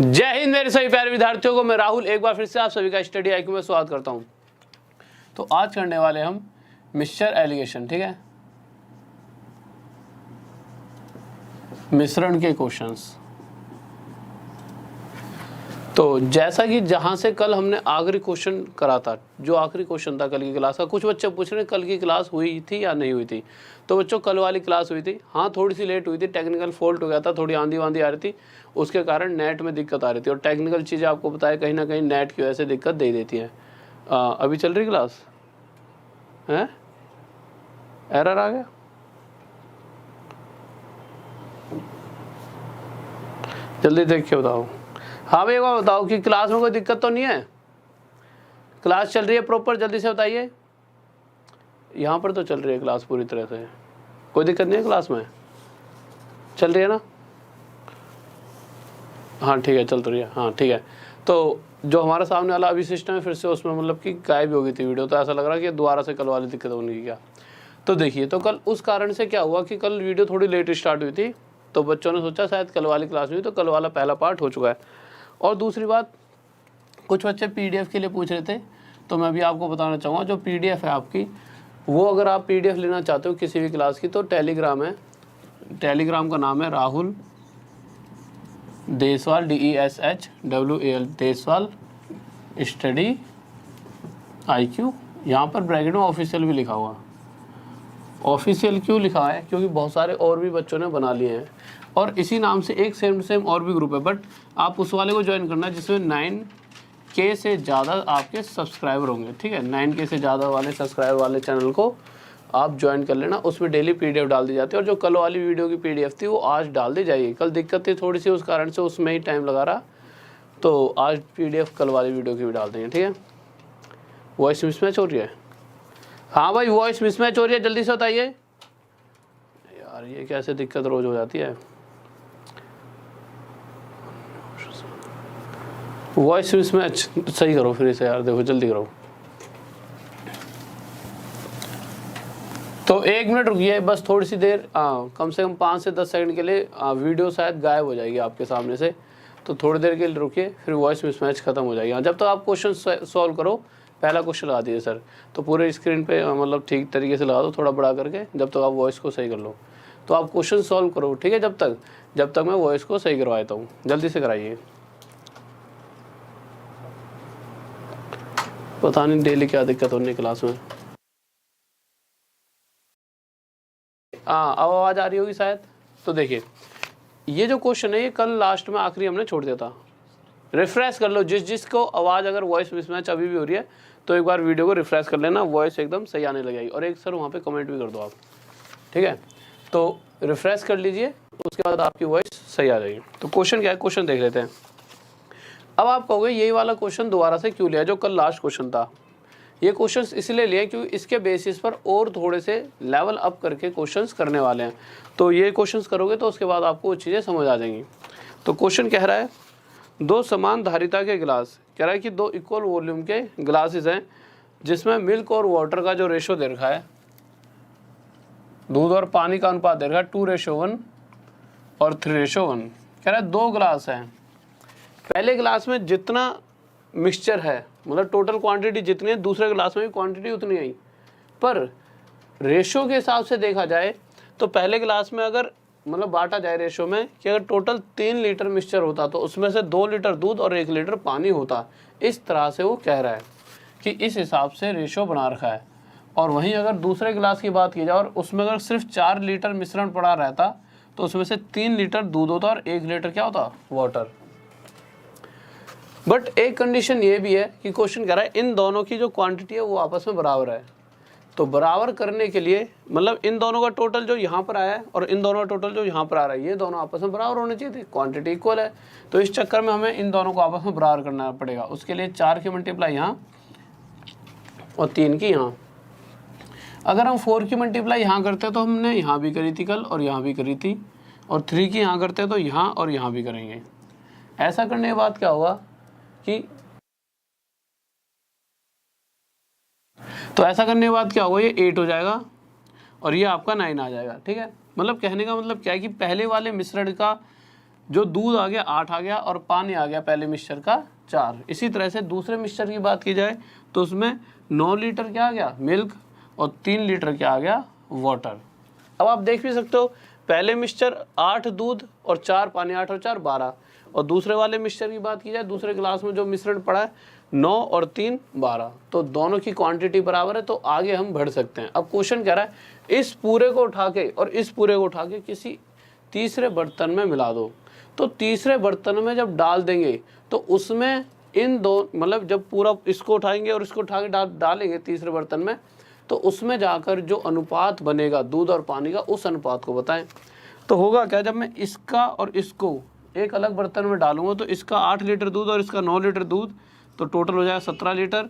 जय हिंद मेरे सभी प्यारे विद्यार्थियों को, मैं राहुल एक बार फिर से आप सभी का स्टडी आईक्यू में स्वागत करता हूं। तो आज करने वाले हम मिक्सचर एलिगेशन, ठीक है, मिश्रण के क्वेश्चंस। तो जैसा कि जहां से कल हमने आखिरी क्वेश्चन करा था, जो आखिरी क्वेश्चन था कल की क्लास का, कुछ बच्चे पूछ रहे हैं कल की क्लास हुई थी या नहीं हुई थी। तो बच्चों कल वाली क्लास हुई थी, हाँ थोड़ी सी लेट हुई थी, टेक्निकल फॉल्ट हो गया था, थोड़ी आंधी वांधी आ रही थी, उसके कारण नेट में दिक्कत आ रही थी। और टेक्निकल चीज़ें आपको पता है कहीं ना कहीं नेट की वजह से दिक्कत दे देती है। अभी चल रही क्लास है, एरर आ गया, जल्दी देख के बताओ। हाँ भाई एक बार बताओ कि क्लास में कोई दिक्कत तो नहीं है, क्लास चल रही है प्रॉपर, जल्दी से बताइए। यहाँ पर तो चल रही है क्लास पूरी तरह से, कोई दिक्कत नहीं है, क्लास में चल रही है ना। हाँ ठीक है, चल तो रही है, हाँ ठीक है। तो जो हमारा सामने वाला अभी सिस्टम है, फिर से उसमें मतलब कि गायब हो गई थी वीडियो, तो ऐसा लग रहा है कि दोबारा से कल वाली दिक्कत होने की क्या। तो देखिए, तो कल उस कारण से क्या हुआ कि कल वीडियो थोड़ी लेट स्टार्ट हुई थी, तो बच्चों ने सोचा शायद कल वाली क्लास हुई, तो कल वाला पहला पार्ट हो चुका है। और दूसरी बात, कुछ बच्चे पीडीएफ के लिए पूछ रहे थे, तो मैं भी आपको बताना चाहूँगा, जो पीडीएफ है आपकी, वो अगर आप पीडीएफ लेना चाहते हो किसी भी क्लास की, तो टेलीग्राम है, टेलीग्राम का नाम है Rahul Deswal, DESHWAL Deswal study IQ। यहाँ पर ब्रैकेट में ऑफिशियल भी लिखा हुआ। ऑफिशियल क्यों लिखा है? क्योंकि बहुत सारे और भी बच्चों ने बना लिए हैं, और इसी नाम से एक सेम और भी ग्रुप है, बट आप उस वाले को ज्वाइन करना जिसमें 9K से ज़्यादा आपके सब्सक्राइबर होंगे, ठीक है। 9K से ज़्यादा वाले सब्सक्राइबर वाले चैनल को आप ज्वाइन कर लेना, उसमें डेली पीडीएफ डाल दी जाती है। और जो कल वाली वीडियो की पीडीएफ थी वो आज डाल दी जाएगी, कल दिक्कत थी थोड़ी सी, उस कारण से उसमें ही टाइम लगा रहा, तो आज पीडीएफ कल वाली वीडियो की भी डाल देंगे, ठीक है। वॉइस मिसमैच हो रही है? हाँ भाई वॉइस मिसमैच हो रही है, जल्दी से बताइए यार, ये कैसे दिक्कत रोज हो जाती है। वॉइस मिसमैच सही करो फिर इसे यार, देखो जल्दी करो। तो 1 मिनट रुकिए बस, थोड़ी सी देर, कम से कम 5 से 10 सेकंड के लिए वीडियो शायद गायब हो जाएगी आपके सामने से, तो थोड़ी देर के लिए रुकिए, फिर वॉइस मिसमैच खत्म हो जाएगी। जब तक आप क्वेश्चन सॉल्व करो, पहला क्वेश्चन लगा दीजिए सर, तो पूरे स्क्रीन पे मतलब ठीक तरीके से लगा दो, थोड़ा बड़ा करके, जब तक आप वॉइस को सही कर लो। तो आप क्वेश्चन सॉल्व करो, ठीक है, जब तक मैं वॉइस को सही करवाता हूँ, जल्दी से कराइए। पता नहीं डेली क्या दिक्कत होनी क्लास में। हाँ अब आवाज़ आ रही होगी शायद। तो देखिए, ये जो क्वेश्चन है ये कल लास्ट में आखिरी हमने छोड़ दिया था। रिफ्रेश कर लो, जिसको आवाज़ अगर वॉइस मिसमैच अभी भी हो रही है, तो एक बार वीडियो को रिफ्रेश कर लेना, वॉइस एकदम सही आने लगेगी। और एक सर वहाँ पे कमेंट भी कर दो आप, ठीक है। तो रिफ्रेश कर लीजिए, उसके बाद आपकी वॉइस सही आ जाएगी। तो क्वेश्चन क्या है, क्वेश्चन देख लेते हैं। अब आप कहोगे यही वाला क्वेश्चन दोबारा से क्यों लिया जो कल लास्ट क्वेश्चन था। ये क्वेश्चंस इसलिए लिए क्योंकि इसके बेसिस पर और थोड़े से लेवल अप करके क्वेश्चंस करने वाले हैं। तो ये क्वेश्चंस करोगे तो उसके बाद आपको वो चीज़ें समझ आ जाएंगी। तो क्वेश्चन कह रहा है, दो समान धारिता के गिलास, कह रहा है कि 2 इक्वल वॉल्यूम के ग्लासेस हैं जिसमें मिल्क और वाटर का जो रेशो दे रखा है, दूध और पानी का अनुपात दे रखा है 2:1 और 3:1। कह रहा है 2 ग्लास हैं, पहले ग्लास में जितना मिक्सचर है, मतलब टोटल क्वांटिटी जितनी है, दूसरे ग्लास में भी क्वांटिटी उतनी आई, पर रेशो के हिसाब से देखा जाए तो पहले ग्लास में अगर मतलब बांटा जाए रेशो में कि अगर टोटल 3 लीटर मिक्सचर होता तो उसमें से 2 लीटर दूध और 1 लीटर पानी होता। इस तरह से वो कह रहा है कि इस हिसाब से रेशो बना रखा है। और वहीं अगर दूसरे गिलास की बात की जाए और उसमें अगर सिर्फ 4 लीटर मिश्रण पड़ा रहता तो उसमें से 3 लीटर दूध होता और 1 लीटर क्या होता, वाटर। बट एक कंडीशन ये भी है कि क्वेश्चन कह रहा है इन दोनों की जो क्वांटिटी है वो आपस में बराबर है। तो बराबर करने के लिए मतलब इन दोनों का टोटल जो यहाँ पर आया है और इन दोनों का टोटल जो यहाँ पर आ रहा है, ये दोनों आपस में बराबर होने चाहिए थे, क्वांटिटी इक्वल है। तो इस चक्कर में हमें इन दोनों को आपस में बराबर करना पड़ेगा। उसके लिए 4 की मल्टीप्लाई यहाँ और 3 की यहाँ। अगर हम 4 की मल्टीप्लाई यहाँ करते तो हमने यहाँ भी करी थी कल और यहाँ भी करी थी, और 3 की यहाँ करते तो यहाँ और यहाँ भी करेंगे। ऐसा करने के बाद क्या होगा कि तो ऐसा करने के बाद क्या होगा, ये 8 हो जाएगा और ये आपका 9 आ जाएगा, ठीक है। मतलब कहने का मतलब क्या है कि पहले वाले मिश्रण का जो दूध आ गया 8 आ गया और पानी आ गया पहले मिक्सचर का 4। इसी तरह से दूसरे मिक्सचर की बात की जाए तो उसमें 9 लीटर क्या आ गया मिल्क और 3 लीटर क्या आ गया वाटर। अब आप देख भी सकते हो पहले मिक्सचर 8 दूध और 4 पानी, 8 और 4 12, और दूसरे वाले मिक्सचर की बात की जाए दूसरे गिलास में जो मिश्रण पड़ा है 9 और 3 12, तो दोनों की क्वांटिटी बराबर है, तो आगे हम बढ़ सकते हैं। अब क्वेश्चन कह रहा है इस पूरे को उठा के और इस पूरे को उठा के किसी तीसरे बर्तन में मिला दो। तो तीसरे बर्तन में जब डाल देंगे तो उसमें इन दो मतलब जब पूरा इसको उठाएंगे और इसको उठा के डालेंगे तीसरे बर्तन में, तो उसमें जाकर जो अनुपात बनेगा दूध और पानी का उस अनुपात को बताएं। तो होगा क्या, जब मैं इसका और इसको एक अलग बर्तन में डालूंगा तो इसका 8 लीटर दूध और इसका 9 लीटर दूध, तो टोटल हो जाएगा 17 लीटर,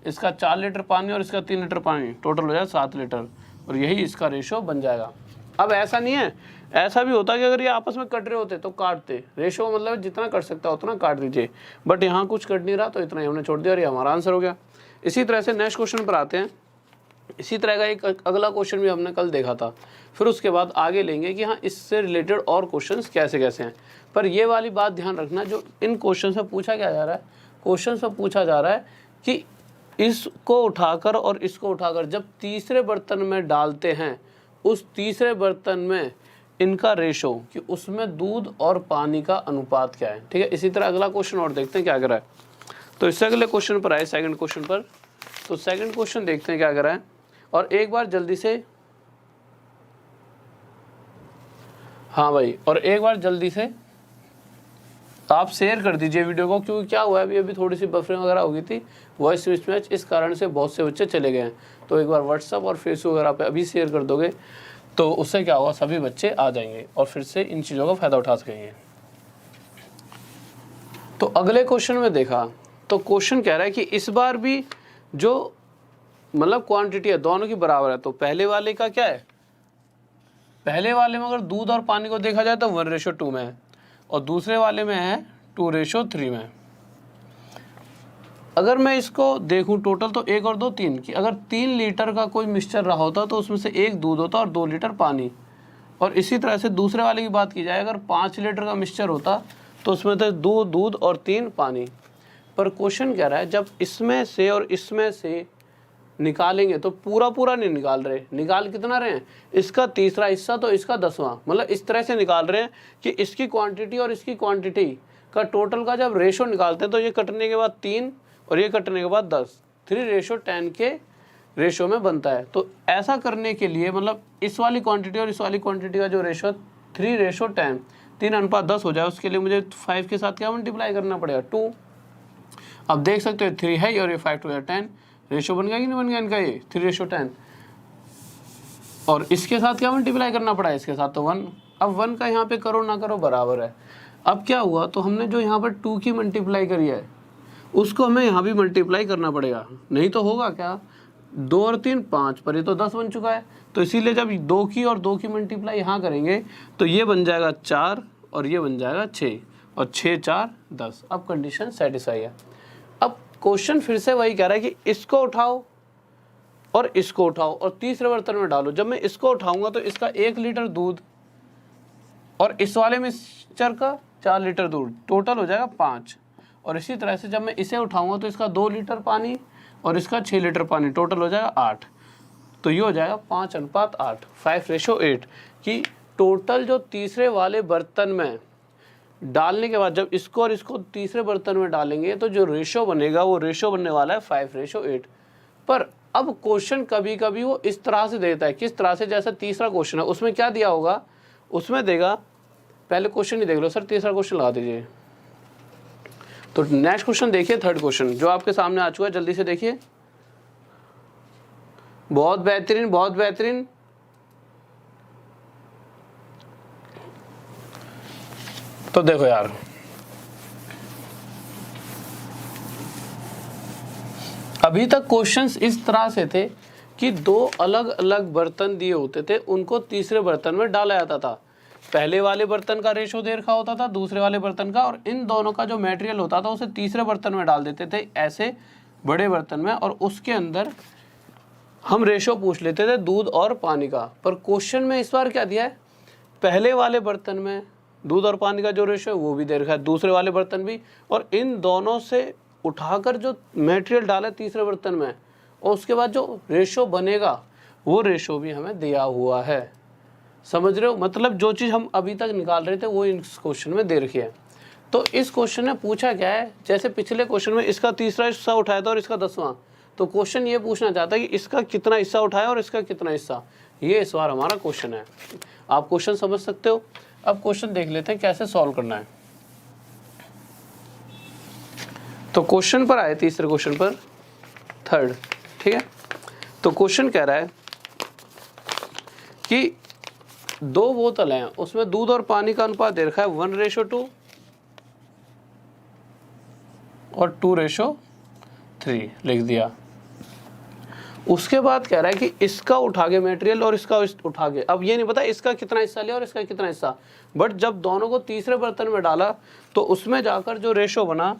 इसका 4 लीटर पानी और इसका 3 लीटर पानी, टोटल हो जाएगा 7 लीटर, और यही इसका रेशो बन जाएगा। अब ऐसा नहीं है, ऐसा भी होता है कि अगर ये आपस में कट रहे होते तो काटते, रेशो मतलब जितना कट सकता है उतना काट दीजिए, बट यहाँ कुछ कट नहीं रहा तो इतना ही हमने छोड़ दिया और ये हमारा आंसर हो गया। इसी तरह से नेक्स्ट क्वेश्चन पर आते हैं। इसी तरह का एक अगला क्वेश्चन भी हमने कल देखा था, फिर उसके बाद आगे लेंगे कि हाँ इससे रिलेटेड और क्वेश्चंस कैसे कैसे हैं। पर ये वाली बात ध्यान रखना, जो इन क्वेश्चन से पूछा क्या जा रहा है, क्वेश्चन से पूछा जा रहा है कि इसको उठाकर और इसको उठाकर जब तीसरे बर्तन में डालते हैं, उस तीसरे बर्तन में इनका रेशो कि उसमें दूध और पानी का अनुपात क्या है। ठीक है, इसी तरह अगला क्वेश्चन और देखते हैं क्या कर रहा है। तो इससे अगले क्वेश्चन पर आए, सेकंड क्वेश्चन पर। तो सेकंड क्वेश्चन देखते हैं क्या कर रहा है, और एक बार जल्दी से, हाँ भाई, और एक बार जल्दी से आप शेयर कर दीजिए वीडियो को, क्योंकि क्या हुआ है अभी थोड़ी सी बफरिंग वगैरह हो गई थी, वॉइस मिसमैच, इस कारण से बहुत से बच्चे चले गए हैं। तो एक बार व्हाट्सअप और फेसबुक वगैरह पे अभी शेयर कर दोगे तो उससे क्या होगा, सभी बच्चे आ जाएंगे और फिर से इन चीज़ों का फ़ायदा उठा सकेंगे। तो अगले क्वेश्चन में देखा तो क्वेश्चन कह रहा है कि इस बार भी जो मतलब क्वांटिटी है दोनों की बराबर है। तो पहले वाले का क्या है, पहले वाले में अगर दूध और पानी को देखा जाए तो 1:2 में है, और दूसरे वाले में है 2:3 में। अगर मैं इसको देखूं टोटल तो 1 और 2 3 की, अगर 3 लीटर का कोई मिक्सचर रहा होता तो उसमें से 1 दूध होता और 2 लीटर पानी। और इसी तरह से दूसरे वाले की बात की जाए, अगर 5 लीटर का मिक्सचर होता तो उसमें थे 2 दूध और 3 पानी। पर क्वेश्चन कह रहा है जब इसमें से और इसमें से निकालेंगे तो पूरा पूरा नहीं निकाल रहे, निकाल कितना रहे हैं, इसका तीसरा हिस्सा तो इसका 10वां, मतलब इस तरह से निकाल रहे हैं कि इसकी क्वांटिटी और इसकी क्वांटिटी का टोटल का जब रेशो निकालते हैं तो ये कटने के बाद 3 और ये कटने के बाद 10, 3:10 के रेशो में बनता है। तो ऐसा करने के लिए मतलब इस वाली क्वांटिटी और इस वाली क्वांटिटी का जो रेशो 3:10, 3:10 हो जाए, उसके लिए मुझे 5 के साथ क्या मल्टीप्लाई करना पड़ेगा, 2। अब देख सकते हो 3 है और ये 5 2 10, रेशो बन गया कि नहीं बन गया इनका, ये 3:10। और इसके साथ क्या मल्टीप्लाई करना पड़ा है, इसके साथ तो 1। अब 1 का यहाँ पे करो ना करो बराबर है। अब क्या हुआ, तो हमने जो यहाँ पर 2 की मल्टीप्लाई करी है उसको हमें यहाँ भी मल्टीप्लाई करना पड़ेगा, नहीं तो होगा क्या, 2 और 3 5, पर ये तो 10 बन चुका है। तो इसीलिए जब 2 की और 2 की मल्टीप्लाई यहाँ करेंगे तो ये बन जाएगा 4 और ये बन जाएगा 6, और 6 4 10। अब कंडीशन सेटिस्फाई है। अब क्वेश्चन फिर से वही कह रहा है कि इसको उठाओ और इसको उठाओ और तीसरे बर्तन में डालो। जब मैं इसको उठाऊंगा तो इसका 1 लीटर दूध और इस वाले मिक्सचर का 4 लीटर दूध, टोटल हो जाएगा 5। और इसी तरह से जब मैं इसे उठाऊंगा तो इसका 2 लीटर पानी और इसका 6 लीटर पानी, टोटल हो जाएगा 8। तो ये हो जाएगा 5:8, 5:8 कि टोटल जो तीसरे वाले बर्तन में डालने के बाद जब इसको और इसको तीसरे बर्तन में डालेंगे तो जो रेशो बनेगा वो रेशो बनने वाला है 5:8। पर अब क्वेश्चन कभी कभी वो इस तरह से देता है, किस तरह से, जैसा तीसरा क्वेश्चन है उसमें क्या दिया होगा, उसमें देगा, पहले क्वेश्चन ही देख लो सर, तीसरा क्वेश्चन लगा दीजिए। तो नेक्स्ट क्वेश्चन देखिए, थर्ड क्वेश्चन जो आपके सामने आ चुका है, जल्दी से देखिए। बहुत बेहतरीन, बहुत बेहतरीन। तो देखो यार, अभी तक क्वेश्चंस इस तरह से थे कि 2 अलग अलग बर्तन दिए होते थे, उनको तीसरे बर्तन में डाला जाता था। पहले वाले बर्तन का रेशो दे रखा होता था, दूसरे वाले बर्तन का, और इन दोनों का जो मटेरियल होता था उसे तीसरे बर्तन में डाल देते थे, ऐसे बड़े बर्तन में, और उसके अंदर हम रेशो पूछ लेते थे दूध और पानी का। पर क्वेश्चन में इस बार क्या दिया है, पहले वाले बर्तन में दूध और पानी का जो रेशो है वो भी दे रखा है, दूसरे वाले बर्तन भी, और इन दोनों से उठाकर जो मटेरियल डाला है तीसरे बर्तन में और उसके बाद जो रेशो बनेगा वो रेशो भी हमें दिया हुआ है। समझ रहे हो, मतलब जो चीज़ हम अभी तक निकाल रहे थे वो इस क्वेश्चन में दे रखी है। तो इस क्वेश्चन में पूछा क्या है, जैसे पिछले क्वेश्चन में इसका तीसरा हिस्सा उठाया था और इसका 10वां, तो क्वेश्चन ये पूछना चाहता है कि इसका कितना हिस्सा उठाया और इसका कितना हिस्सा, ये इस बार हमारा क्वेश्चन है। आप क्वेश्चन समझ सकते हो। अब क्वेश्चन देख लेते हैं कैसे सॉल्व करना है। तो क्वेश्चन पर आए, तीसरे क्वेश्चन पर, थर्ड, ठीक है। तो क्वेश्चन कह रहा है कि 2 बोतल हैं, उसमें दूध और पानी का अनुपात दे रखा है 1:2 और 2:3 लिख दिया। उसके बाद कह रहा है कि इसका उठा के मटेरियल और इसका उठा के, अब ये नहीं पता इसका कितना हिस्सा लिया और इसका कितना हिस्सा, बट जब दोनों को तीसरे बर्तन में डाला तो उसमें जाकर जो रेशो बना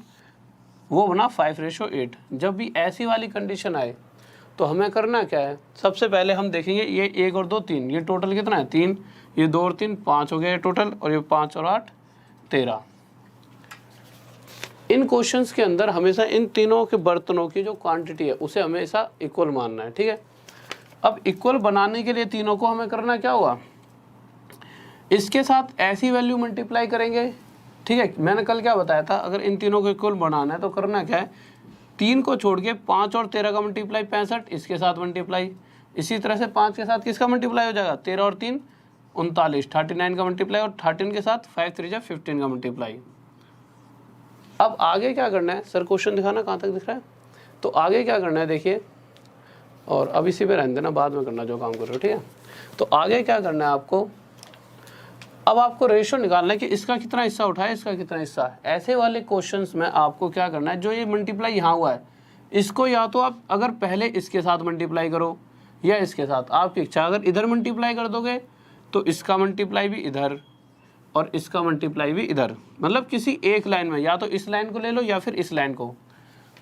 वो बना 5:8। जब भी ऐसी वाली कंडीशन आए तो हमें करना क्या है, सबसे पहले हम देखेंगे ये 1 और 2 3, ये टोटल कितना है 3, ये 2 और 3 5 हो गया टोटल, और ये 5 और 8 13। इन क्वेश्चंस के अंदर हमेशा इन तीनों के बर्तनों की जो क्वांटिटी है उसे हमेशा इक्वल मानना है, ठीक है। अब इक्वल बनाने के लिए तीनों को हमें करना क्या होगा, इसके साथ ऐसी वैल्यू मल्टीप्लाई करेंगे, ठीक है। मैंने कल क्या बताया था, अगर इन तीनों को इक्वल बनाना है तो करना क्या है, 3 को छोड़ के 5 और 13 का मल्टीप्लाई 65, इसके साथ मल्टीप्लाई, इसी तरह से 5 के साथ किसका मल्टीप्लाई हो जाएगा 13 और 3 39, 39 का मल्टीप्लाई, और 13 के साथ 5 3 15 का मल्टीप्लाई। अब आगे क्या करना है, सर क्वेश्चन दिखाना कहाँ तक दिख रहा है। तो आगे क्या करना है देखिए, और अब इसी पे रहने देना, बाद में करना जो काम कर रहे हो, ठीक है। तो आगे क्या करना है आपको, अब आपको रेशो निकालना है कि इसका कितना हिस्सा उठा है, इसका कितना हिस्सा है। ऐसे वाले क्वेश्चंस में आपको क्या करना है, जो ये मल्टीप्लाई यहाँ हुआ है इसको या तो आप अगर पहले इसके साथ मल्टीप्लाई करो या इसके साथ, आपकी इच्छा। अगर इधर मल्टीप्लाई कर दोगे तो इसका मल्टीप्लाई भी इधर और इसका मल्टीप्लाई भी इधर, मतलब किसी एक लाइन में, या तो इस लाइन को ले लो या फिर इस लाइन को।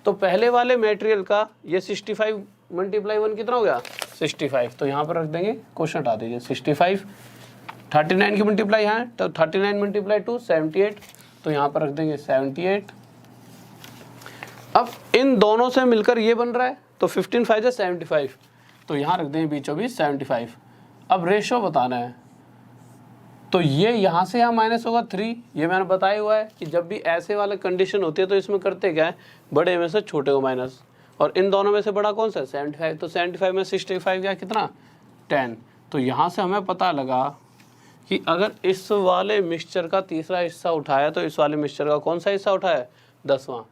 तो पहले वाले मटेरियल का ये 65 × 1 कितना हो गया 65, तो यहाँ पर रख देंगे, क्वेश्चन हटा दीजिए 65। 39 की मल्टीप्लाई यहाँ है तो 39 × 2 78, तो यहाँ पर रख देंगे 78। अब इन दोनों से मिलकर ये बन रहा है तो 15 5 है 75, तो यहाँ रख देंगे बीचों बीच 75। अब रेशो बताना है, तो ये यहाँ से यहाँ माइनस होगा 3, ये मैंने बताया हुआ है कि जब भी ऐसे वाला कंडीशन होती है तो इसमें करते क्या है, बड़े में से छोटे को माइनस, और इन दोनों में से बड़ा कौन सा है 75, तो 75 में 65 क्या कितना 10। तो यहाँ से हमें पता लगा कि अगर इस वाले मिक्सचर का तीसरा हिस्सा उठाया तो इस वाले मिक्सचर का कौन सा हिस्सा उठाया 10वां,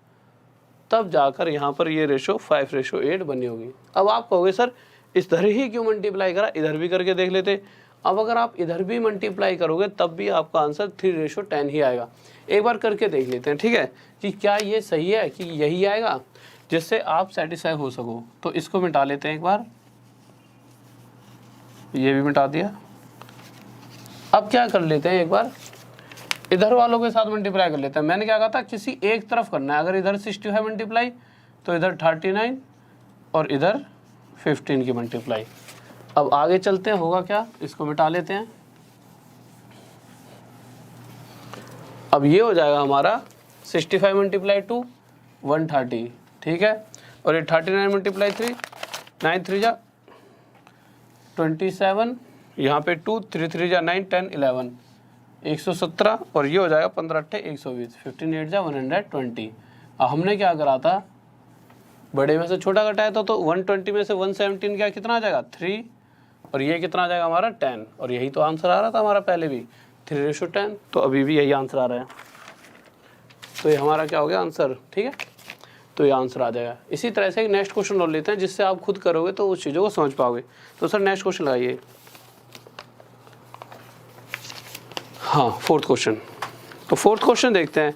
तब जाकर यहाँ पर ये रेशो 5:8 बनी होगी। अब आप कहोगे सर इधर ही क्यों मल्टीप्लाई करा, इधर भी करके देख लेते। अब अगर आप इधर भी मल्टीप्लाई करोगे तब भी आपका आंसर 3:10 ही आएगा। एक बार करके देख लेते हैं, ठीक है, कि क्या ये सही है कि यही आएगा, जिससे आप सेटिस्फाई हो सको। तो इसको मिटा लेते हैं एक बार, ये भी मिटा दिया। अब क्या कर लेते हैं, एक बार इधर वालों के साथ मल्टीप्लाई कर लेते हैं। मैंने क्या कहा था, किसी एक तरफ करना है। अगर इधर 65 मल्टीप्लाई तो इधर 39 और इधर 15 की मल्टीप्लाई। अब आगे चलते हैं, होगा क्या, इसको मिटा लेते हैं। अब ये हो जाएगा हमारा 65 × 2 130, ठीक है, और ये 39 × 3 9 3 जा 27, यहाँ पे 2 3 3 जा 9 10 11 117, और ये हो जाएगा 15 8 120 15 8 जा 120। अब हमने क्या करा था, बड़े में से छोटा घटाया था, तो 120 में से 117 क्या कितना आ जाएगा 3, और ये कितना आ जाएगा हमारा 10, और यही तो आंसर आ रहा था हमारा पहले भी 3:10, तो अभी भी यही आंसर आ रहा है। तो ये हमारा क्या हो गया आंसर, ठीक है, तो ये आंसर आ जाएगा। इसी तरह से एक नेक्स्ट क्वेश्चन और लेते हैं, जिससे आप खुद करोगे तो उस चीज़ों को समझ पाओगे। तो सर नेक्स्ट क्वेश्चन लगाइए। हाँ, 4th क्वेश्चन। तो 4th क्वेश्चन देखते हैं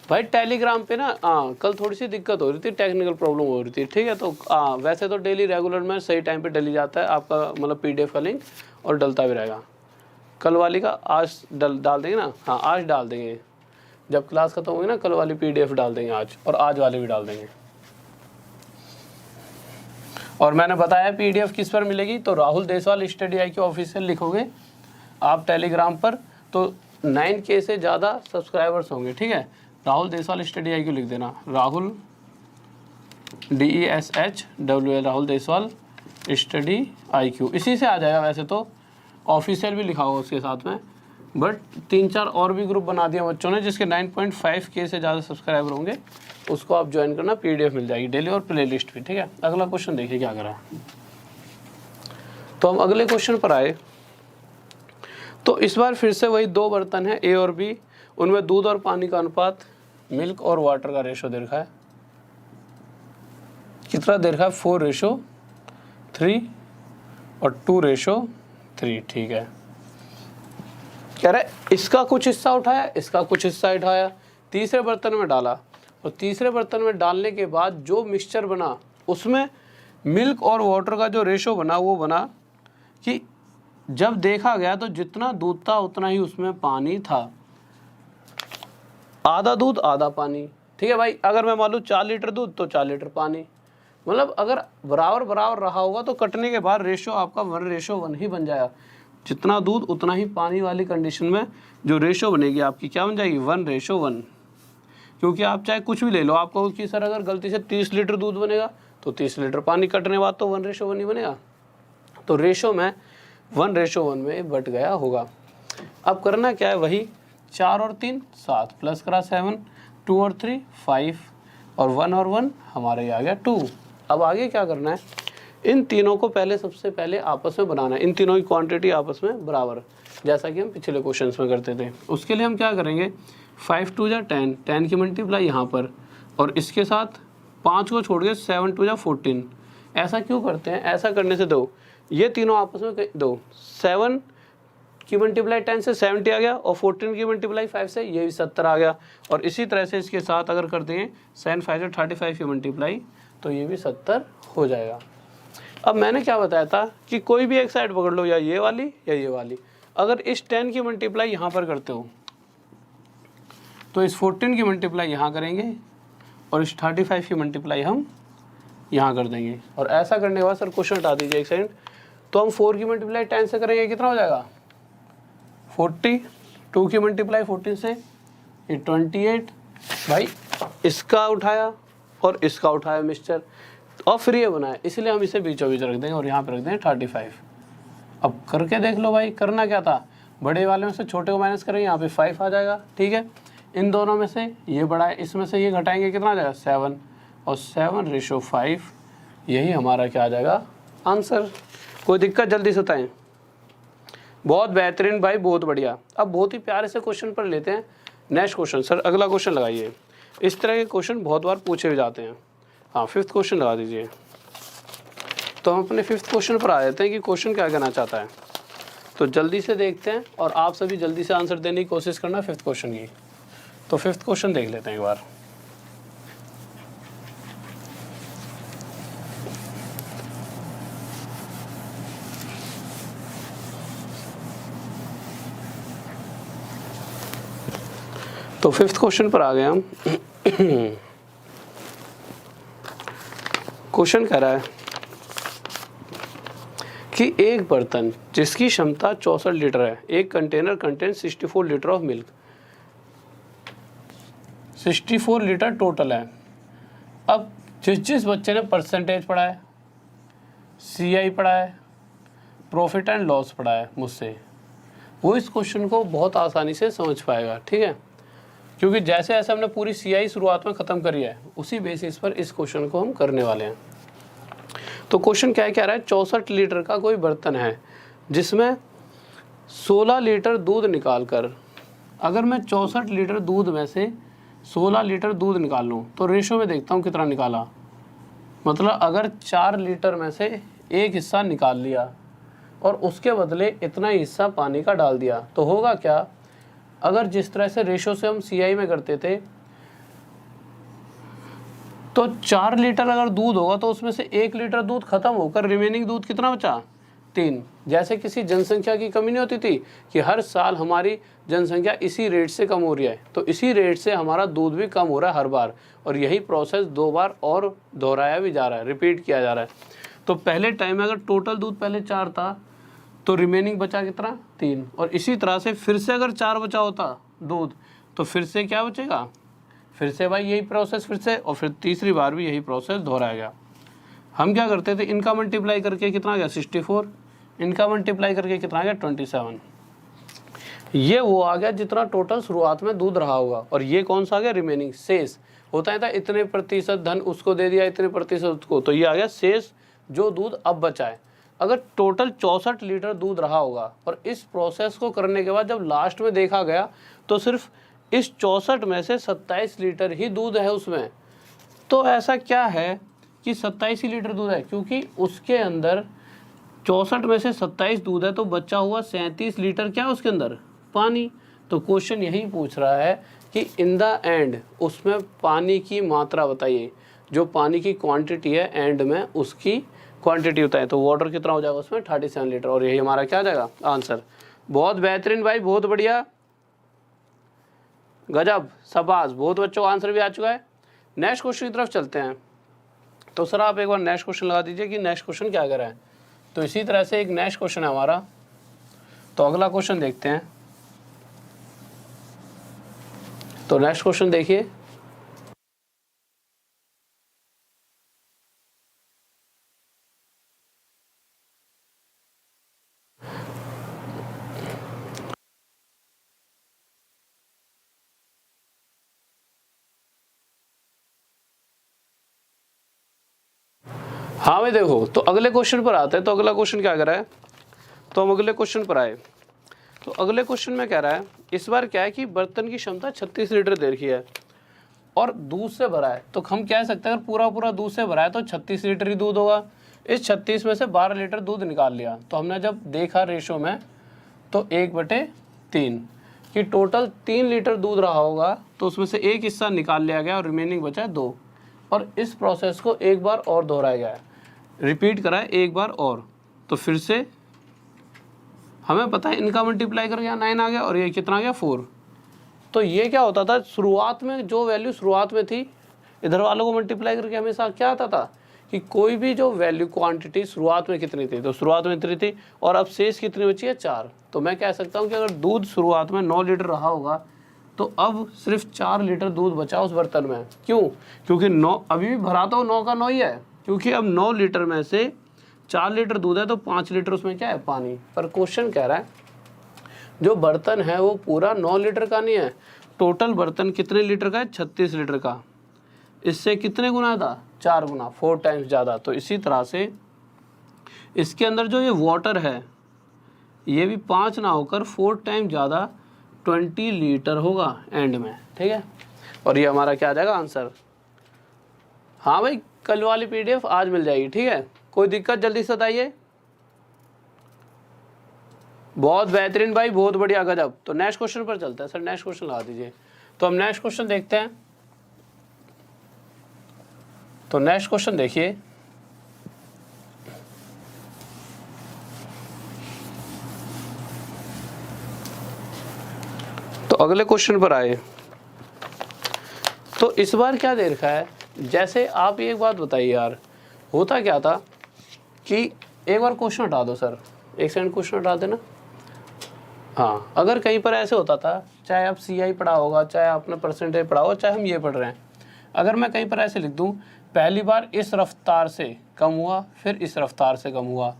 भाई। टेलीग्राम पे ना कल थोड़ी सी दिक्कत हो रही थी, टेक्निकल प्रॉब्लम हो रही थी, ठीक है। तो वैसे तो डेली रेगुलर में सही टाइम पे डली जाता है आपका, मतलब PDF का लिंक, और डलता भी रहेगा। कल वाली का आज डाल देंगे ना, हाँ आज डाल देंगे, जब क्लास खत्म होगी ना कल वाली PDF डाल देंगे आज, और आज वाली भी डाल देंगे। और मैंने बताया PDF किस पर मिलेगी, तो राहुल देसवाल स्टडी आई के ऑफिशियल लिखोगे आप टेलीग्राम पर, तो 9K से ज़्यादा सब्सक्राइबर्स होंगे, ठीक है। राहुल देसवाल स्टडी IQ लिख देना, Rahul DESHWL, Rahul Deswal study IQ, इसी से आ जाएगा। वैसे तो ऑफिशियल भी लिखा होगा उसके साथ में, बट 3-4 और भी ग्रुप बना दिया बच्चों ने जिसके 9.5K से ज़्यादा सब्सक्राइबर होंगे, उसको आप ज्वाइन करना, PDF मिल जाएगी डेली और प्लेलिस्ट भी, ठीक है। अगला क्वेश्चन देखिए क्या करा। तो हम अगले क्वेश्चन पर आए। तो इस बार फिर से वही 2 बर्तन हैं A और B, उनमें दूध और पानी का अनुपात, मिल्क और वाटर का रेशो दे रखा है। कितना दे रखा है? 4:3 और 2:3, ठीक है। कह रहा है इसका कुछ हिस्सा उठाया, इसका कुछ हिस्सा उठाया, तीसरे बर्तन में डाला, और तीसरे बर्तन में डालने के बाद जो मिक्सचर बना उसमें मिल्क और वाटर का जो रेशो बना वो बना कि जब देखा गया तो जितना दूध था उतना ही उसमें पानी था, आधा दूध आधा पानी, ठीक है भाई। अगर मैं मान लूँ 4 लीटर दूध तो 4 लीटर पानी, मतलब अगर बराबर बराबर रहा होगा तो कटने के बाद रेशो आपका 1:1 ही बन जाएगा। जितना दूध उतना ही पानी वाली कंडीशन में जो रेशो बनेगी आपकी क्या बन जाएगी? 1:1। क्योंकि आप चाहे कुछ भी ले लो, आपको कि सर अगर गलती से 30 लीटर दूध बनेगा तो 30 लीटर पानी, कटने के बाद तो 1:1 ही बनेगा। तो रेशो में 1:1 में बट गया होगा। अब करना क्या है? वही 4 और 3 7, प्लस करा 7, 2 और 3 5, और 1 और 1 हमारा ये आ गया 2। अब आगे क्या करना है? इन तीनों को सबसे पहले आपस में बनाना है, इन तीनों की क्वांटिटी आपस में बराबर, जैसा कि हम पिछले क्वेश्चंस में करते थे। उसके लिए हम क्या करेंगे? 5 2 जा 10, 10 की मल्टीप्लाई यहाँ पर, और इसके साथ 5 को छोड़ के 7 2 जा 14। ऐसा क्यों करते हैं? ऐसा करने से दो, ये तीनों आपस में दो, 7 की मल्टीप्लाई 10 से 70 आ गया, और 14 की मल्टीप्लाई 5 से ये भी 70 आ गया। और इसी तरह से इसके साथ अगर करते हैं 7 5 से 35 की मल्टीप्लाई, तो ये भी 70 हो जाएगा। अब मैंने क्या बताया था कि कोई भी एक साइड पकड़ लो, या ये वाली या ये वाली। अगर इस 10 की मल्टीप्लाई यहाँ पर करते हो तो इस 14 की मल्टीप्लाई यहाँ करेंगे, और इस 35 की मल्टीप्लाई हम यहाँ कर देंगे। और ऐसा करने के बाद सर क्वेश्चन हटा दीजिए एक सेकंड। तो हम 4 की मल्टीप्लाई 10 से करेंगे, कितना हो जाएगा? 40, 2 की मल्टीप्लाई 14 से ये 28। भाई इसका उठाया और इसका उठाया मिक्सचर, और फिर ये बनाया, इसलिए हम इसे बीचों बीच रख देंगे और यहाँ पे रख देंगे 35। अब करके देख लो भाई, करना क्या था? बड़े वाले में से छोटे को माइनस करेंगे, यहाँ पे 5 आ जाएगा, ठीक है। इन दोनों में से ये बड़ा है, इसमें से ये घटाएंगे, कितना आ जाएगा? 7, और 7:5, यही हमारा क्या आ जाएगा? आंसर। कोई दिक्कत? जल्दी से बताएं। बहुत बेहतरीन भाई, बहुत बढ़िया। अब बहुत ही प्यारे से क्वेश्चन पर लेते हैं नेक्स्ट क्वेश्चन। सर अगला क्वेश्चन लगाइए। इस तरह के क्वेश्चन बहुत बार पूछे भी जाते हैं। हाँ, 5th क्वेश्चन लगा दीजिए। तो हम अपने 5th क्वेश्चन पर आ जाते हैं कि क्वेश्चन क्या कहना चाहता है। तो जल्दी से देखते हैं, और आप सभी जल्दी से आंसर देने की कोशिश करना 5th क्वेश्चन की। तो 5th क्वेश्चन देख लेते हैं एक बार। तो 5th क्वेश्चन पर आ गए हम। क्वेश्चन कह रहा है कि एक बर्तन जिसकी क्षमता 64 लीटर है, एक container contain 64 litre of milk. 64 litre total है। अब जिस बच्चे ने परसेंटेज पढ़ा है, CI पढ़ा है, प्रॉफिट एंड लॉस पढ़ा है मुझसे, वो इस क्वेश्चन को बहुत आसानी से समझ पाएगा, ठीक है। क्योंकि जैसे जैसे हमने पूरी CI शुरुआत में ख़त्म करी है, उसी बेसिस पर इस क्वेश्चन को हम करने वाले हैं। तो क्वेश्चन क्या कह रहा है? 64 लीटर का कोई बर्तन है जिसमें 16 लीटर दूध निकालकर, अगर मैं 64 लीटर दूध में से 16 लीटर दूध निकाल लूँ तो रेशो में देखता हूँ कितना निकाला। मतलब अगर 4 लीटर में से एक हिस्सा निकाल लिया और उसके बदले इतना ही हिस्सा पानी का डाल दिया, तो होगा क्या? अगर जिस तरह से रेशो से हम CI में करते थे, तो 4 लीटर अगर दूध होगा तो उसमें से 1 लीटर दूध खत्म होकर रिमेनिंग दूध कितना बचा? 3। जैसे किसी जनसंख्या की कमी नहीं होती थी कि हर साल हमारी जनसंख्या इसी रेट से कम हो रही है, तो इसी रेट से हमारा दूध भी कम हो रहा है हर बार, और यही प्रोसेस 2 बार और दोहराया भी जा रहा है, रिपीट किया जा रहा है। तो पहले टाइम में अगर टोटल दूध पहले 4 था, तो रिमेनिंग बचा कितना 3। और इसी तरह से फिर से अगर 4 बचा होता दूध तो फिर से क्या बचेगा, फिर से भाई यही प्रोसेस फिर से, और फिर तीसरी बार भी यही प्रोसेस दोहराया गया। हम क्या करते थे, इनका मल्टीप्लाई करके कितना आ गया 64, इनका मल्टीप्लाई करके कितना आ गया 27। ये वो आ गया जितना टोटल शुरुआत में दूध रहा होगा, और ये कौन सा आ गया रिमेनिंग शेष। होता है था इतने प्रतिशत धन उसको दे दिया, इतने प्रतिशत उसको, तो ये आ गया शेष जो दूध अब बचा है। अगर टोटल 64 लीटर दूध रहा होगा और इस प्रोसेस को करने के बाद जब लास्ट में देखा गया तो सिर्फ इस 64 में से 27 लीटर ही दूध है उसमें। तो ऐसा क्या है कि 27 ही लीटर दूध है, क्योंकि उसके अंदर 64 में से 27 दूध है तो बचा हुआ 37 लीटर क्या है उसके अंदर पानी। तो क्वेश्चन यही पूछ रहा है कि इन द एंड उसमें पानी की मात्रा बताइए, जो पानी की क्वांटिटी है एंड में उसकी क्वांटिटी होता है। तो वाटर कितना हो जाएगा उसमें 37 लीटर, और यही हमारा क्या आ जाएगा आंसर। बहुत बेहतरीन भाई, बहुत बढ़िया, गजब, शाबाश, बहुत बच्चों का आंसर भी आ चुका है। नेक्स्ट क्वेश्चन की तरफ चलते हैं। तो सर आप एक बार नेक्स्ट क्वेश्चन लगा दीजिए कि नेक्स्ट क्वेश्चन क्या कर रहा है। तो इसी तरह से एक नेक्स्ट क्वेश्चन है हमारा, तो अगला क्वेश्चन देखते हैं। तो नेक्स्ट क्वेश्चन देखिए, हाँ भाई देखो, तो अगले क्वेश्चन पर आते हैं। तो अगला क्वेश्चन क्या कर रहा है, तो हम अगले क्वेश्चन पर आए। तो अगले क्वेश्चन में कह रहा है, इस बार क्या है कि बर्तन की क्षमता 36 लीटर दे रखी है और दूध से भरा है। तो हम कह सकते हैं अगर पूरा पूरा दूध से भरा है तो 36 लीटर ही दूध होगा। इस 36 में से 12 लीटर दूध निकाल लिया। तो हमने जब देखा रेशो में तो 1/3 कि टोटल 3 लीटर दूध रहा होगा, तो उसमें से एक हिस्सा निकाल लिया गया और रिमेनिंग बचा है 2। और इस प्रोसेस को एक बार और दोहराया गया है, रिपीट करा है एक बार और। तो फिर से हमें पता है इनका मल्टीप्लाई करके यहाँ 9 आ गया और ये कितना आ गया 4। तो ये क्या होता था, शुरुआत में जो वैल्यू शुरुआत में थी इधर वालों को मल्टीप्लाई करके हमेशा क्या आता था कि कोई भी जो वैल्यू क्वांटिटी शुरुआत में कितनी थी, तो शुरुआत में इतनी थी और अब शेष कितनी बची है 4। तो मैं कह सकता हूँ कि अगर दूध शुरुआत में 9 लीटर रहा होगा तो अब सिर्फ 4 लीटर दूध बचा उस बर्तन में। क्यों, क्योंकि 9 अभी भी भरा तो 9 का 9 ही है, क्योंकि अब 9 लीटर में से 4 लीटर दूध है तो 5 लीटर उसमें क्या है पानी। पर क्वेश्चन कह रहा है जो बर्तन है वो पूरा 9 लीटर का नहीं है, टोटल बर्तन कितने लीटर का है 36 लीटर का। इससे कितने गुना था 4 गुना, 4 टाइम्स ज़्यादा। तो इसी तरह से इसके अंदर जो ये वाटर है ये भी 5 ना होकर 4 टाइम ज़्यादा 20 लीटर होगा एंड में, ठीक है। और ये हमारा क्या आ जाएगा आंसर। हाँ भाई, कल वाली PDF आज मिल जाएगी, ठीक है। कोई दिक्कत जल्दी से बताइए। बहुत बेहतरीन भाई, बहुत बढ़िया, गजब। तो नेक्स्ट क्वेश्चन पर चलते हैं। सर नेक्स्ट क्वेश्चन लगा दीजिए। तो हम नेक्स्ट क्वेश्चन देखते हैं। तो नेक्स्ट क्वेश्चन देखिए, तो अगले क्वेश्चन पर आए। तो इस बार क्या दे रखा है, जैसे आप एक बात बताइए यार, होता क्या था कि एक बार क्वेश्चन हटा दो सर, एक सेकंड क्वेश्चन हटा देना। हाँ, अगर कहीं पर ऐसे होता था, चाहे आप CI पढ़ा होगा, चाहे आपने परसेंटेज पढ़ा होगा, चाहे हम ये पढ़ रहे हैं, अगर मैं कहीं पर ऐसे लिख दूं पहली बार इस रफ्तार से कम हुआ फिर इस रफ्तार से कम हुआ,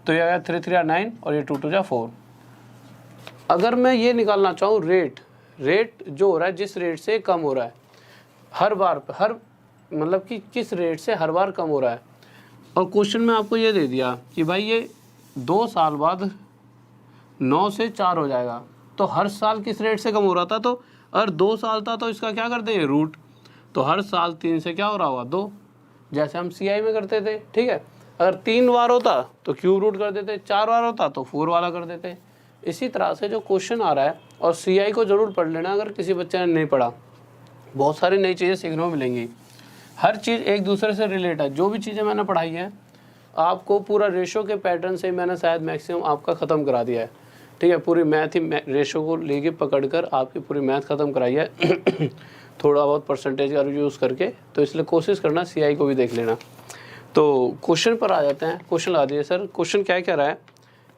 तो ये आ गया 3 3 9 और ये 2 2 4। अगर मैं ये निकालना चाहूँ रेट जो हो रहा है, जिस रेट से कम हो रहा है हर बार, हर मतलब कि किस रेट से हर बार कम हो रहा है, और क्वेश्चन में आपको ये दे दिया कि भाई ये 2 साल बाद 9 से 4 हो जाएगा, तो हर साल किस रेट से कम हो रहा था। तो अगर 2 साल था तो इसका क्या करते हैं रूट, तो हर साल 3 से क्या हो रहा होगा 2, जैसे हम CI में करते थे, ठीक है। अगर 3 बार होता तो क्यूब रूट कर देते, 4 बार होता तो 4 वाला कर देते। इसी तरह से जो क्वेश्चन आ रहा है, और CI को ज़रूर पढ़ लेना अगर किसी बच्चे ने नहीं पढ़ा, बहुत सारी नई चीज़ें सीखने को मिलेंगी। हर चीज़ एक दूसरे से रिलेट है। जो भी चीज़ें मैंने पढ़ाई है आपको पूरा रेशो के पैटर्न से मैंने शायद मैक्सिमम आपका ख़त्म करा दिया है, ठीक है। पूरी मैथ ही रेशो को लेके पकड़ कर आपकी पूरी मैथ ख़त्म कराई है थोड़ा बहुत परसेंटेज का यूज़ करके। तो इसलिए कोशिश करना CI को भी देख लेना। तो क्वेश्चन पर आ जाते हैं। क्वेश्चन ला दिए सर। क्वेश्चन क्या कह रहा है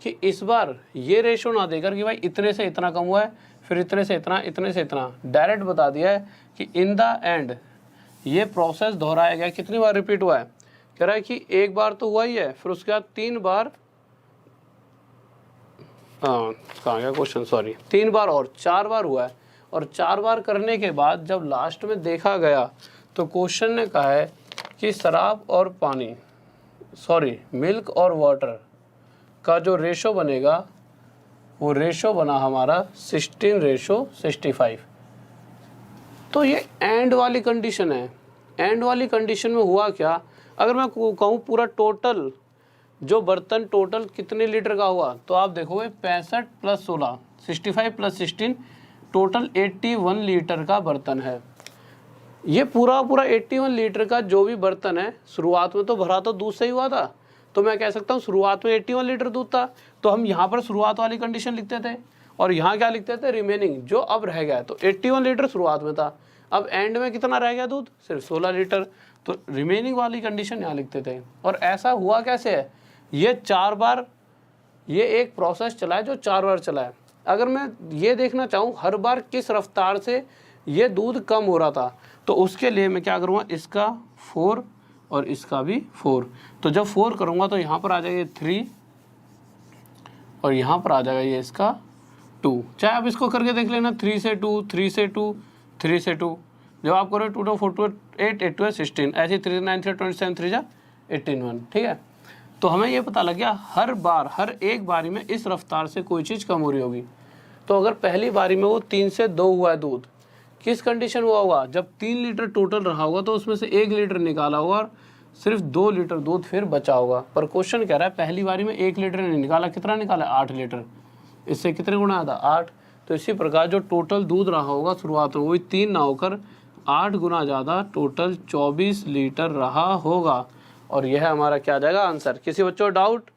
कि इस बार ये रेशो ना देकर कि भाई इतने से इतना कम हुआ है, फिर इतने से इतना, इतने से इतना, डायरेक्ट बता दिया है कि इन द एंड ये प्रोसेस दोहराया गया, कितनी बार रिपीट हुआ है, कह रहा है कि एक बार तो हुआ ही है, फिर उसके बाद 3 बार, कहाँ गया क्वेश्चन, सॉरी, 3 बार और 4 बार हुआ है। और 4 बार करने के बाद जब लास्ट में देखा गया तो क्वेश्चन ने कहा है कि शराब और पानी, सॉरी मिल्क और वाटर का जो रेशो बनेगा वो रेशो बना हमारा 16:65। तो ये एंड वाली कंडीशन है। एंड वाली कंडीशन में हुआ क्या, अगर मैं कहूँ पूरा टोटल जो बर्तन टोटल कितने लीटर का हुआ, तो आप देखोगे 65 + 16, 65 + 16 टोटल 81 लीटर का बर्तन है। ये पूरा 81 लीटर का जो भी बर्तन है, शुरुआत में तो भरा तो दूध से ही हुआ था, तो मैं कह सकता हूँ शुरुआत में 81 लीटर दूध था, तो हम यहाँ पर शुरुआत वाली कंडीशन लिखते थे और यहाँ क्या लिखते थे, रिमेनिंग जो अब रह गया। तो 81 लीटर शुरुआत में था, अब एंड में कितना रह गया दूध, सिर्फ 16 लीटर, तो रिमेनिंग वाली कंडीशन यहाँ लिखते थे। और ऐसा हुआ कैसे है, ये 4 बार, ये एक प्रोसेस चला है जो 4 बार चला है। अगर मैं ये देखना चाहूँ हर बार किस रफ्तार से ये दूध कम हो रहा था, तो उसके लिए मैं क्या करूँगा, इसका 4 और इसका भी 4, तो जब 4 करूँगा तो यहाँ पर आ जाएगा 3 और यहाँ पर आ जाएगा ये इसका 2। चाहे आप इसको करके देख लेना, 3 से 2, 3 से 2, 3 से 2, जब आप करो 2 2 4 2 8 8 2 16, ऐसे 3 9 3 27 3 18 ठीक है। तो हमें ये पता लग गया हर बार, हर एक बारी में इस रफ्तार से कोई चीज़ कम हो रही होगी। तो अगर पहली बारी में वो 3 से 2 हुआ है दूध, किस कंडीशन हुआ होगा, जब 3 लीटर टोटल रहा होगा तो उसमें से 1 लीटर निकाला होगा और सिर्फ 2 लीटर दूध फिर बचा होगा। पर क्वेश्चन कह रहा है पहली बारी में 1 लीटर नहीं निकाला, कितना निकाला, 8 लीटर, इससे कितने गुना आता, 8। तो इसी प्रकार जो टोटल दूध रहा होगा शुरुआत में वही 3 ना होकर 8 गुना ज़्यादा टोटल 24 लीटर रहा होगा। और यह हमारा क्या आ जाएगा आंसर। किसी बच्चों डाउट?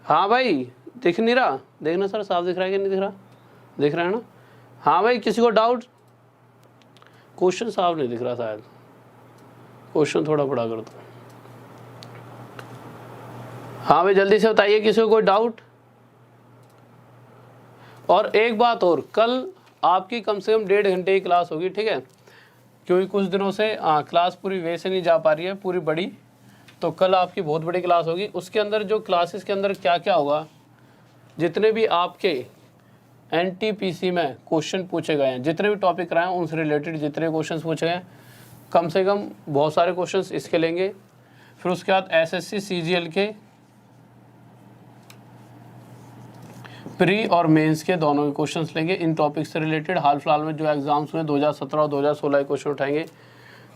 हाँ भाई, दिख नहीं रहा, देखना सर साफ दिख रहा है कि नहीं दिख रहा, दिख रहा है ना। हाँ भाई, किसी को डाउट? क्वेश्चन साफ नहीं दिख रहा शायद, क्वेश्चन थोड़ा बड़ा कर दो। हाँ भाई जल्दी से बताइए, किसी को कोई डाउट? और एक बात और, कल आपकी कम से कम 1.5 घंटे की क्लास होगी, ठीक है, क्योंकि कुछ दिनों से क्लास पूरी वैसे नहीं जा पा रही है पूरी बड़ी, तो कल आपकी बहुत बड़ी क्लास होगी। उसके अंदर जो क्लासेस के अंदर क्या क्या होगा, जितने भी आपके NTPC में क्वेश्चन पूछे गए हैं, जितने भी टॉपिक कराए हैं उनसे रिलेटेड जितने क्वेश्चन पूछे गए हैं, कम से कम बहुत सारे क्वेश्चन इसके लेंगे। फिर उसके बाद SSC CGL के प्री और मेंस के दोनों के क्वेश्चंस लेंगे इन टॉपिक से रिलेटेड। हाल फिलहाल में जो एग्जाम्स हुए 2017 और 2016 के क्वेश्चन उठाएंगे।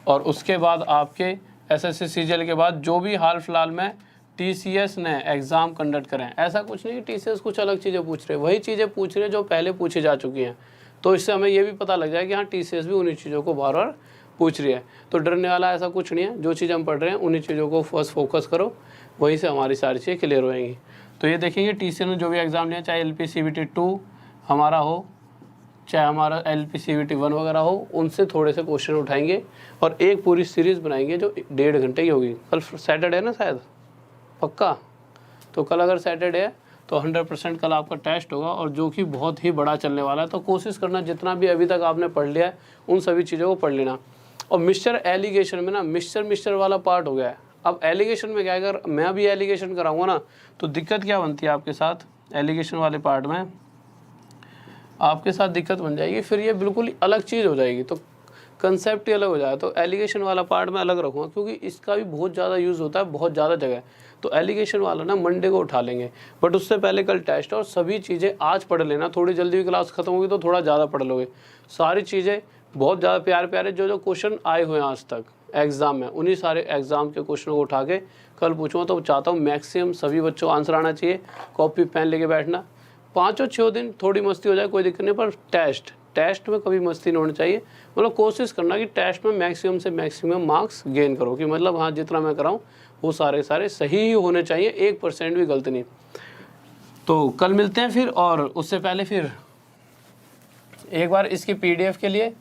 और उसके बाद आपके SSC CGL के बाद जो भी हाल फिलहाल में TCS ने एग्ज़ाम कंडक्ट करें, ऐसा कुछ नहीं कि TCS कुछ अलग चीज़ें पूछ रहे, वही चीज़ें पूछ रहे जो पहले पूछी जा चुकी हैं। तो इससे हमें ये भी पता लग जाए कि हाँ TCS भी उन्हीं चीज़ों को बार बार पूछ रही है। तो डरने वाला ऐसा कुछ नहीं है, जो चीज़ हम पढ़ रहे हैं उन्हीं चीज़ों को फर्स्ट फोकस करो, वहीं से हमारी सारी चीज़ें क्लियर हो जाएंगी। तो ये देखेंगे TCS ने जो भी एग्ज़ाम लिया, चाहे LP CBT 2 हमारा हो, चाहे हमारा LP CBT 1 वगैरह हो, उनसे थोड़े से क्वेश्चन उठाएंगे और एक पूरी सीरीज़ बनाएंगे जो 1.5 घंटे की होगी। कल सैटरडे है ना शायद, पक्का? तो कल अगर सैटरडे है तो 100% कल आपका टेस्ट होगा और जो कि बहुत ही बड़ा चलने वाला है। तो कोशिश करना जितना भी अभी तक आपने पढ़ लिया है उन सभी चीज़ों को पढ़ लेना। और मिक्सचर एलिगेशन में ना मिक्सचर वाला पार्ट हो गया है। अब एलिगेशन में क्या, अगर मैं भी एलिगेशन कराऊंगा ना तो दिक्कत क्या बनती है आपके साथ, एलिगेशन वाले पार्ट में आपके साथ दिक्कत बन जाएगी, फिर ये बिल्कुल अलग चीज़ हो जाएगी, तो कंसेप्ट ही अलग हो जाएगा। तो एलिगेशन वाला पार्ट मैं अलग रखूँगा क्योंकि इसका भी बहुत ज़्यादा यूज़ होता है, बहुत ज़्यादा जगह। तो एलिगेशन वाला ना मंडे को उठा लेंगे, बट उससे पहले कल टेस्ट और सभी चीज़ें आज पढ़ लेना। थोड़ी जल्दी भी क्लास खत्म होगी तो थोड़ा ज़्यादा पढ़ लोगे, सारी चीज़ें बहुत ज़्यादा प्यारे प्यारे जो क्वेश्चन आए हुए हैं आज तक एग्ज़ाम में, उन्हीं सारे एग्ज़ाम के क्वेश्चनों को उठा के कल पूछूँगा। तो चाहता हूँ मैक्सिमम सभी बच्चों को आंसर आना चाहिए, कॉपी पेन लेके बैठना। 5 और 6 दिन थोड़ी मस्ती हो जाए कोई दिक्कत नहीं, पर टेस्ट में कभी मस्ती नहीं होनी चाहिए। मतलब कोशिश करना कि टेस्ट में मैक्सिमम से मैक्सिमम मार्क्स गेन करो, कि मतलब हाँ जितना मैं कराऊँ वो सारे सही ही होने चाहिए, 1% भी गलत नहीं। तो कल मिलते हैं फिर, और उससे पहले फिर एक बार इसकी PDF के लिए,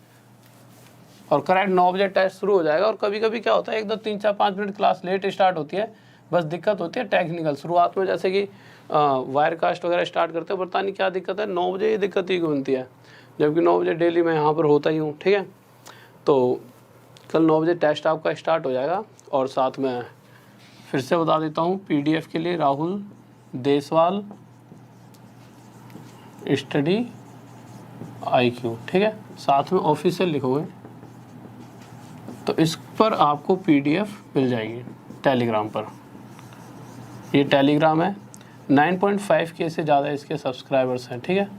और करेक्ट 9 बजे टेस्ट शुरू हो जाएगा। और कभी कभी क्या होता है 1 2 3 4 5 मिनट क्लास लेट स्टार्ट होती है, बस दिक्कत होती है टेक्निकल शुरुआत में, जैसे कि वायर कास्ट वगैरह स्टार्ट करते हो, पता नहीं क्या दिक्कत है, 9 बजे ये दिक्कत ही बनती है, जबकि 9 बजे डेली मैं यहाँ पर होता ही हूँ। ठीक है, तो कल 9 बजे टेस्ट आपका स्टार्ट हो जाएगा। और साथ में फिर से बता देता हूँ, PDF के लिए राहुल देसवाल स्टडी IQ, ठीक है, साथ में ऑफिशियल लिखोगे तो इस पर आपको PDF मिल जाएगी टेलीग्राम पर। ये टेलीग्राम है, 9.5K से ज़्यादा इसके सब्सक्राइबर्स हैं। ठीक है,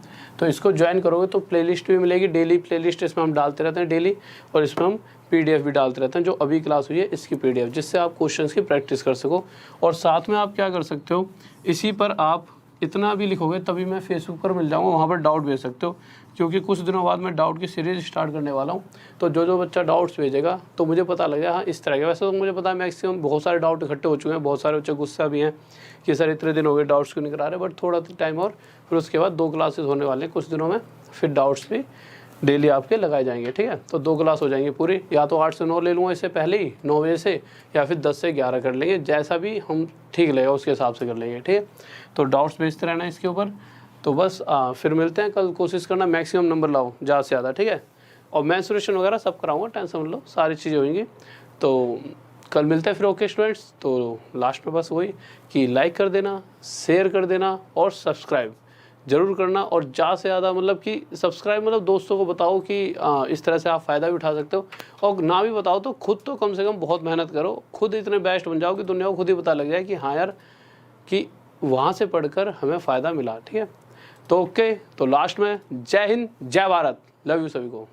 तो इसको ज्वाइन करोगे तो प्लेलिस्ट भी मिलेगी, डेली प्लेलिस्ट इसमें हम डालते रहते हैं डेली, और इसमें हम PDF भी डालते रहते हैं, जो अभी क्लास हुई है इसकी PDF, जिससे आप क्वेश्चंस की प्रैक्टिस कर सको। और साथ में आप क्या कर सकते हो, इसी पर आप इतना भी लिखोगे तभी मैं फेसबुक पर मिल जाऊँगा, वहाँ पर डाउट भेज सकते हो, क्योंकि कुछ दिनों बाद मैं डाउट की सीरीज़ स्टार्ट करने वाला हूँ। तो जो बच्चा डाउट्स भेजेगा तो मुझे पता लगेगा हाँ इस तरह के। वैसे तो मुझे पता है मैक्सिमम बहुत सारे डाउट इकट्ठे हो चुके हैं, बहुत सारे बच्चे गुस्सा भी हैं कि सर इतने दिन हो गए डाउट्स क्यों नहीं करा रहे, बट थोड़ा टाइम और फिर उसके बाद 2 क्लासेस होने वाले हैं कुछ दिनों में, फिर डाउट्स भी डेली आपके लगाए जाएंगे। ठीक है, तो 2 क्लास हो जाएंगी पूरी, या तो 8 से 9 ले लूँगा इससे पहले ही 9 बजे से, या फिर 10 से 11 कर लेंगे, जैसा भी हम ठीक लगेगा उसके हिसाब से कर लेंगे। ठीक है, तो डाउट्स भेजते रहना इसके ऊपर। तो बस फिर मिलते हैं कल, कोशिश करना मैक्सिमम नंबर लाओ ज़्यादा से ज़्यादा। ठीक है, और मेंसुरेशन वगैरह सब कराऊंगा, टेंशन मत लो, सारी चीज़ें होंगी। तो कल मिलते हैं फिर। ओके स्टूडेंट्स, तो लास्ट में बस वही कि लाइक कर देना, शेयर कर देना और सब्सक्राइब ज़रूर करना। और ज़्यादा से ज़्यादा मतलब कि सब्सक्राइब मतलब दोस्तों को बताओ कि इस तरह से आप फ़ायदा भी उठा सकते हो, और ना भी बताओ तो खुद तो कम से कम बहुत मेहनत करो, खुद इतने बेस्ट बन जाओ कि दुनिया को खुद ही पता लग जाए कि हाँ यार कि वहाँ से पढ़कर हमें फ़ायदा मिला। ठीक है, तो ओके, तो लास्ट में जय हिंद, जय भारत, लव यू सभी को।